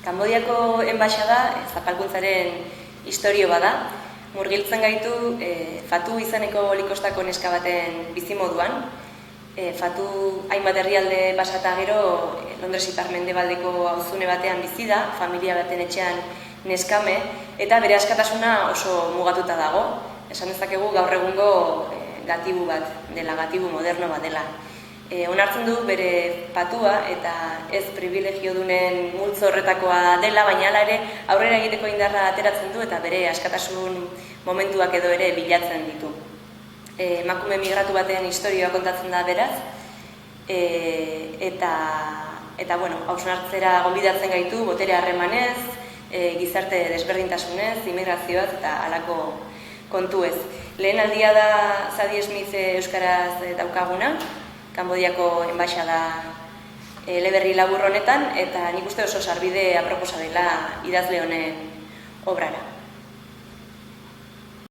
Kanbodiako enbaxada zapalkuntzaren istorio bada, murgiltzen gaitu Fatu izeneko Golikostako neska baten bizimoduan. Fatu hainbat herrialde pasata gero Londres ipar-mendebaldeko auzune batean bizi da, familia baten etxean neskame, eta bere askatasuna oso mugatuta dago. Esan dezakegu gaur egungo gatibu bat dela, gatibu moderno bat dela. Onartzen du bere patua eta ez privilegiodunen multzo horretakoa dela, baina hala ere aurrera egiteko indarra ateratzen du eta bere askatasun momentuak edo ere bilatzen ditu. Emakume migratu baten historioa kontatzen da beraz, eta hausnartzera gonbidatzen gaitu botere harremanez, gizarte desberdintasunez, immigrazioaz eta halako kontuez. Lehen aldia da Zadie Smith euskaraz daukaguna, Kanbodiako enbaxada eleberri labur honetan, eta nik uste oso sarbide aproposa dela idazle honen obrara.